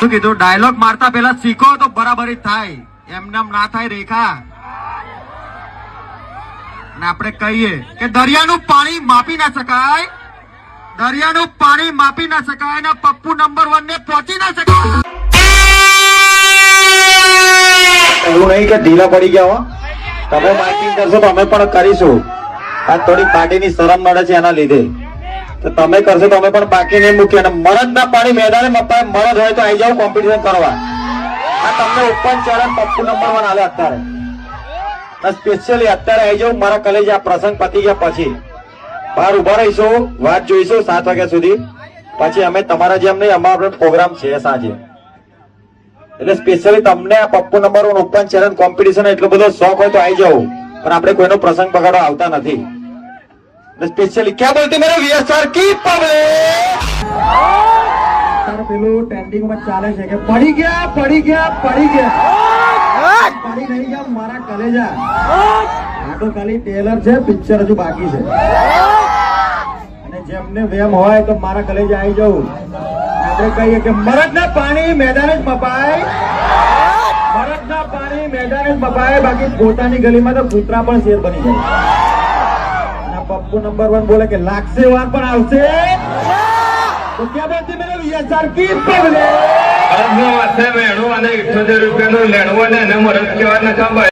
શું કીધું? ડાયલોગ મારતા પેલા શીખો તો બરાબરી થાય, એમને ના થાય રેખા. અને આપણે કહીએ કે દરિયાનું પાણી માપી ના શકાય, દરિયાનું પાણી માપી ના શકાય ને પપ્પુ નંબર 1 ને પહોંચી ના શકાય. એવું નહીં કે ઢીલા પડી ગયા હો, તમે માર્કિંગ કરશો તો અમે પણ કરીશું. આ થોડી પાર્ટીની શરમ નડે છે એના લીધે, તો તમે કરશો તો અમે પણ બાકી નહીં મૂકીએ. અને મરદ ના પાણી મેદાને મપાય, મરદ હોય તો આવી જાવ કોમ્પિટિશન કરવા. આ તમને ઓપન ચેલેન્જ પપ્પુ નંબર 1 આલે અત્યારે, સ્પેશિયલી અત્યારે આવી જાવ મારા કલેજ. આ પ્રસંગ પતી ગયા પછી બહાર ઉભા રહીશું, વાત જોઈશું 7 વાગ્યા સુધી. પછી અમે તમારા જેમ નહીં, અમારો પ્રોગ્રામ છે સાંજે, એટલે સ્પેશિયલી તમને આ Pappu number 1 open challenge competition એટલો બધો શોખ હોય તો આવી જાવ. પણ આપણે કોઈનો પ્રસંગ બગાડવા આવતા નથી. સ્પેશિયલી ક્યાં બોલતી મેરે વીએસઆર કી પબ્લિક. પેલું ટ્રેન્ડિંગ માં ચાલે છે કે પડી ગયા પડી ગયા પડી ગયા, પડી નહીં ગયા મારા કલેજા. આ તો ખાલી ટેલર છે, પિક્ચર હજુ બાકી છે. અને જેમને વેમ હોય તો મારા કલેજા આવી જવું. આપણે કહીએ કે મરદ ના પાણી મેદાને જ મપાય, મરદ ના પાણી મેદાને જ મપાય. બાકી પોતાની ગલીમાં તો કૂતરા પણ શેર બની જાય. અને પપ્પુ નંબર 1 બોલે કે લાગશે વાર પણ આવશે. તો ક્યાં બોલતી મેરે વીએસઆર કી પબ્લિક. અર્ધનો વાસે મેણું અને 78 રૂપિયાનું લેણું અને એને મરદ કહેવા ન ખબર.